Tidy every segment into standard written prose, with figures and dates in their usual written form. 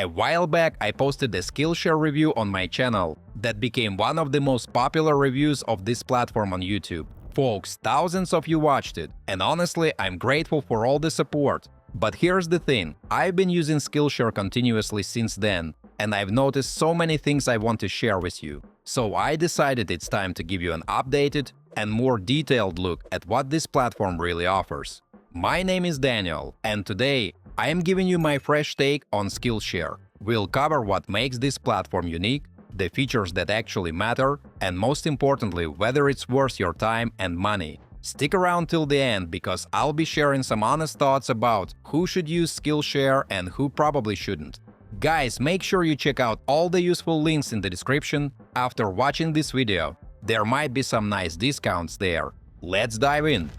A while back, I posted a Skillshare review on my channel that became one of the most popular reviews of this platform on YouTube. Folks, thousands of you watched it, and honestly, I'm grateful for all the support. But here's the thing, I've been using Skillshare continuously since then, and I've noticed so many things I want to share with you. So I decided it's time to give you an updated and more detailed look at what this platform really offers. My name is Daniel, and today I am giving you my fresh take on Skillshare. We'll cover what makes this platform unique, the features that actually matter, and most importantly, whether it's worth your time and money. Stick around till the end because I'll be sharing some honest thoughts about who should use Skillshare and who probably shouldn't. Guys, make sure you check out all the useful links in the description after watching this video. There might be some nice discounts there. Let's dive in.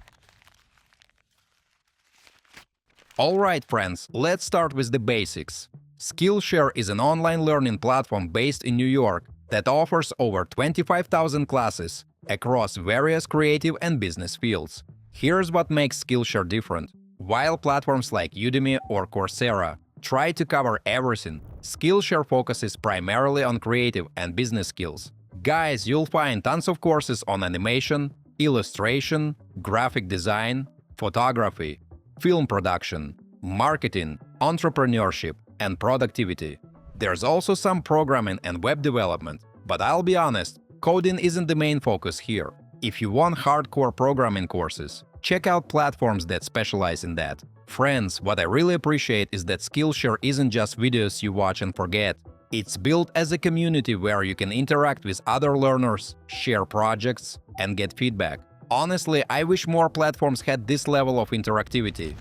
Alright friends, let's start with the basics. Skillshare is an online learning platform based in New York that offers over 25,000 classes across various creative and business fields. Here's what makes Skillshare different. While platforms like Udemy or Coursera try to cover everything, Skillshare focuses primarily on creative and business skills. Guys, you'll find tons of courses on animation, illustration, graphic design, photography, film production, marketing, entrepreneurship, and productivity. There's also some programming and web development, but I'll be honest, coding isn't the main focus here. If you want hardcore programming courses, check out platforms that specialize in that. Friends, what I really appreciate is that Skillshare isn't just videos you watch and forget. It's built as a community where you can interact with other learners, share projects, and get feedback. Honestly, I wish more platforms had this level of interactivity.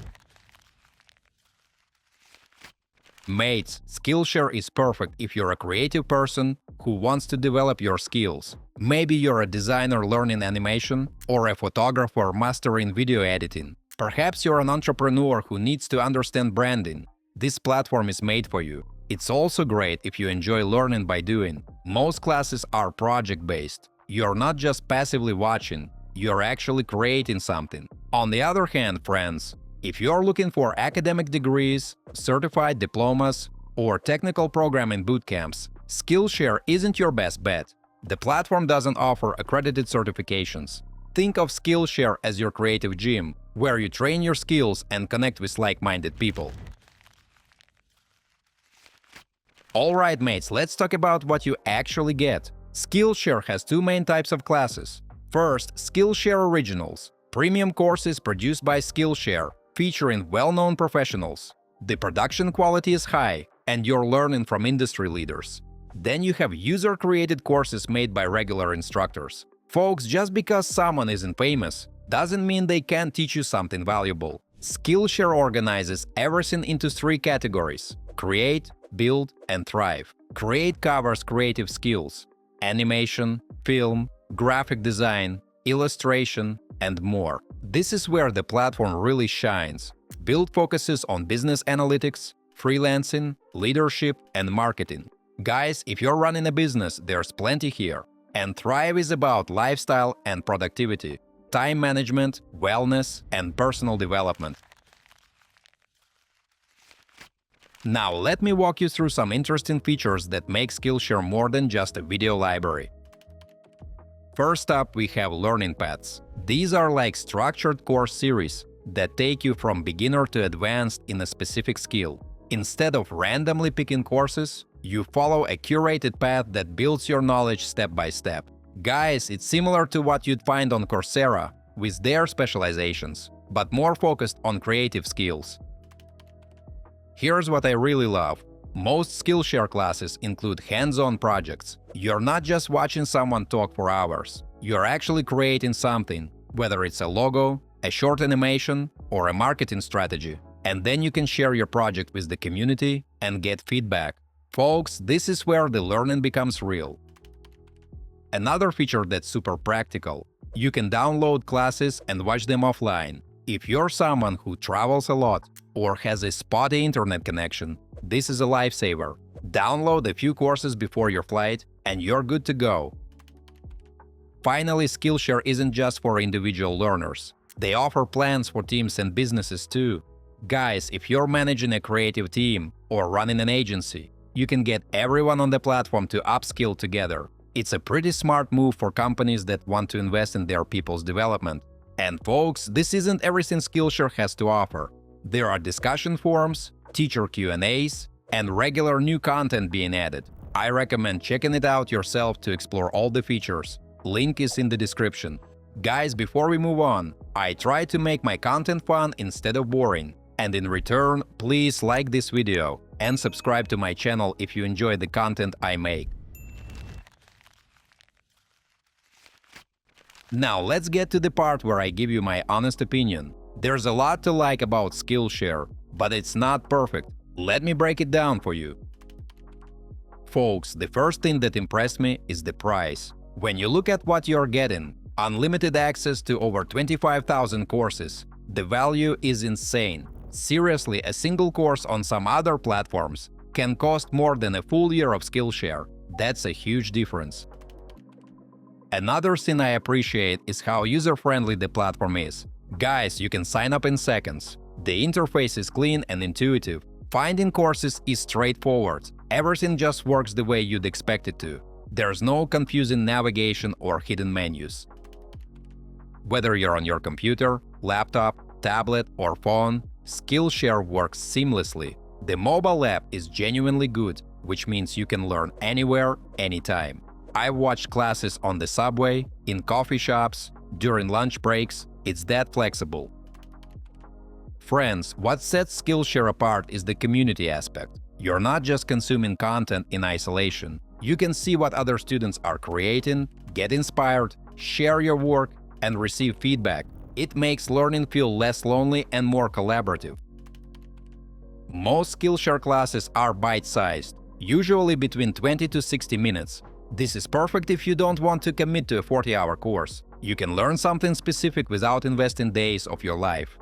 Mates, Skillshare is perfect if you're a creative person who wants to develop your skills. Maybe you're a designer learning animation or a photographer mastering video editing. Perhaps you're an entrepreneur who needs to understand branding. This platform is made for you. It's also great if you enjoy learning by doing. Most classes are project-based. You're not just passively watching, you're actually creating something. On the other hand, friends, if you're looking for academic degrees, certified diplomas, or technical programming bootcamps, Skillshare isn't your best bet. The platform doesn't offer accredited certifications. Think of Skillshare as your creative gym, where you train your skills and connect with like-minded people. Alright mates, let's talk about what you actually get. Skillshare has two main types of classes. First, Skillshare Originals, premium courses produced by Skillshare, featuring well-known professionals. The production quality is high, and you're learning from industry leaders. Then you have user-created courses made by regular instructors. Folks, just because someone isn't famous doesn't mean they can't teach you something valuable. Skillshare organizes everything into three categories: create, build, and thrive. Create covers creative skills, animation, film, graphic design, illustration, and more. This is where the platform really shines. Build focuses on business analytics, freelancing, leadership, and marketing. Guys, if you're running a business, there's plenty here. And Thrive is about lifestyle and productivity, time management, wellness, and personal development. Now let me walk you through some interesting features that make Skillshare more than just a video library. First up, we have learning paths. These are like structured course series that take you from beginner to advanced in a specific skill. Instead of randomly picking courses, you follow a curated path that builds your knowledge step by step. Guys, it's similar to what you'd find on Coursera with their specializations, but more focused on creative skills. Here's what I really love. Most Skillshare classes include hands-on projects. You're not just watching someone talk for hours. You're actually creating something, whether it's a logo, a short animation, or a marketing strategy. And then you can share your project with the community and get feedback. Folks, this is where the learning becomes real. Another feature that's super practical. You can download classes and watch them offline. If you're someone who travels a lot or has a spotty internet connection, this is a lifesaver. Download a few courses before your flight and you're good to go. Finally, Skillshare isn't just for individual learners. They offer plans for teams and businesses too. Guys, if you're managing a creative team or running an agency, you can get everyone on the platform to upskill together. It's a pretty smart move for companies that want to invest in their people's development. And folks, this isn't everything Skillshare has to offer. There are discussion forums, teacher Q&As, and regular new content being added. I recommend checking it out yourself to explore all the features. Link is in the description. Guys, before we move on, I try to make my content fun instead of boring. And in return, please like this video and subscribe to my channel if you enjoy the content I make. Now let's get to the part where I give you my honest opinion. There's a lot to like about Skillshare, but it's not perfect. Let me break it down for you. Folks, the first thing that impressed me is the price. When you look at what you're getting, unlimited access to over 25,000 courses, the value is insane. Seriously, a single course on some other platforms can cost more than a full year of Skillshare. That's a huge difference. Another thing I appreciate is how user-friendly the platform is. Guys, you can sign up in seconds. The interface is clean and intuitive. Finding courses is straightforward. Everything just works the way you'd expect it to. There's no confusing navigation or hidden menus. Whether you're on your computer, laptop, tablet, or phone, Skillshare works seamlessly. The mobile app is genuinely good, which means you can learn anywhere, anytime. I've watched classes on the subway, in coffee shops, during lunch breaks. It's that flexible. Friends, what sets Skillshare apart is the community aspect. You're not just consuming content in isolation. You can see what other students are creating, get inspired, share your work, and receive feedback. It makes learning feel less lonely and more collaborative. Most Skillshare classes are bite-sized, usually between 20 to 60 minutes. This is perfect if you don't want to commit to a 40-hour course. You can learn something specific without investing days of your life.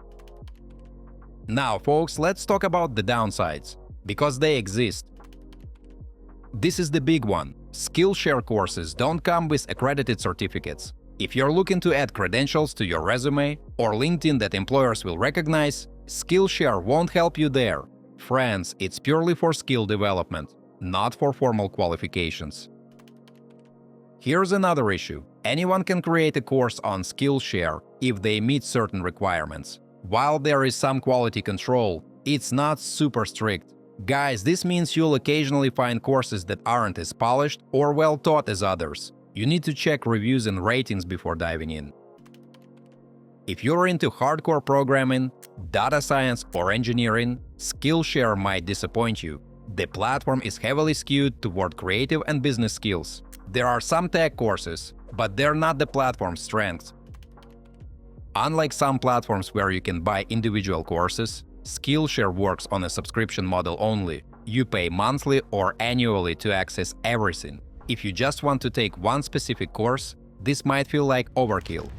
Now, folks, let's talk about the downsides, because they exist. This is the big one. Skillshare courses don't come with accredited certificates. If you're looking to add credentials to your resume or LinkedIn that employers will recognize, Skillshare won't help you there. Friends, it's purely for skill development, not for formal qualifications. Here's another issue. Anyone can create a course on Skillshare if they meet certain requirements. While there is some quality control, it's not super strict. Guys, this means you'll occasionally find courses that aren't as polished or well taught as others. You need to check reviews and ratings before diving in. If you're into hardcore programming, data science, or engineering, Skillshare might disappoint you. The platform is heavily skewed toward creative and business skills. There are some tech courses, but they're not the platform's strength. Unlike some platforms where you can buy individual courses, Skillshare works on a subscription model only. You pay monthly or annually to access everything. If you just want to take one specific course, this might feel like overkill.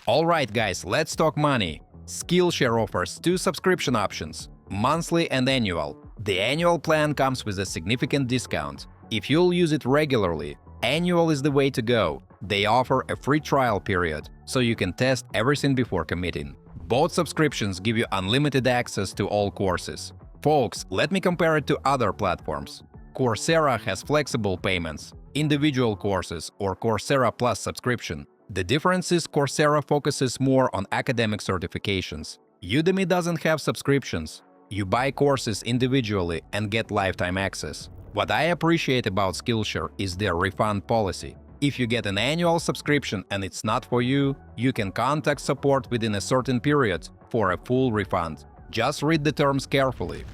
Alright guys, let's talk money. Skillshare offers two subscription options, monthly and annual. The annual plan comes with a significant discount. If you'll use it regularly, annual is the way to go. They offer a free trial period, so you can test everything before committing. Both subscriptions give you unlimited access to all courses. Folks, let me compare it to other platforms. Coursera has flexible payments, individual courses, or Coursera Plus subscription. The difference is Coursera focuses more on academic certifications. Udemy doesn't have subscriptions. You buy courses individually and get lifetime access. What I appreciate about Skillshare is their refund policy. If you get an annual subscription and it's not for you, you can contact support within a certain period for a full refund. Just read the terms carefully.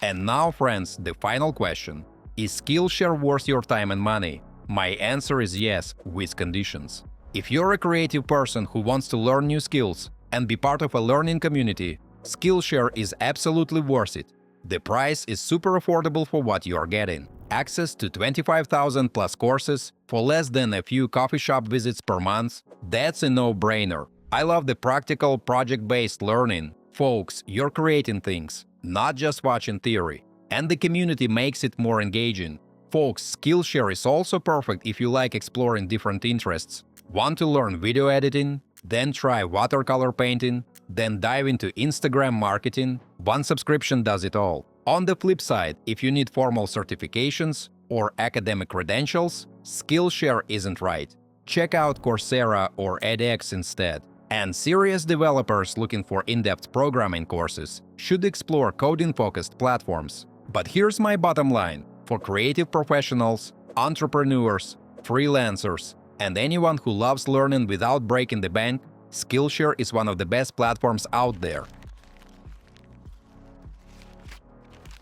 And now, friends, the final question. Is Skillshare worth your time and money? My answer is yes, with conditions. If you're a creative person who wants to learn new skills and be part of a learning community, Skillshare is absolutely worth it. The price is super affordable for what you're getting. Access to 25,000 plus courses for less than a few coffee shop visits per month. That's a no-brainer. I love the practical, project-based learning. Folks, you're creating things, not just watching theory. And the community makes it more engaging. Folks, Skillshare is also perfect if you like exploring different interests. Want to learn video editing? Then try watercolor painting? Then dive into Instagram marketing? One subscription does it all. On the flip side, if you need formal certifications or academic credentials, Skillshare isn't right. Check out Coursera or edX instead. And serious developers looking for in-depth programming courses should explore coding-focused platforms. But here's my bottom line. For creative professionals, entrepreneurs, freelancers, and anyone who loves learning without breaking the bank, Skillshare is one of the best platforms out there.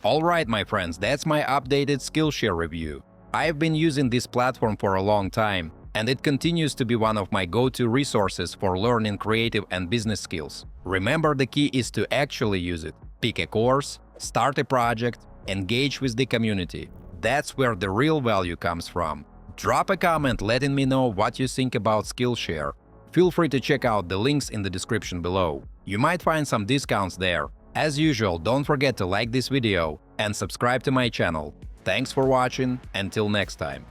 Alright, my friends, that's my updated Skillshare review. I've been using this platform for a long time, and it continues to be one of my go-to resources for learning creative and business skills. Remember, the key is to actually use it. Pick a course, start a project, engage with the community. That's where the real value comes from. Drop a comment letting me know what you think about Skillshare. Feel free to check out the links in the description below. You might find some discounts there. As usual, don't forget to like this video and subscribe to my channel. Thanks for watching, until next time.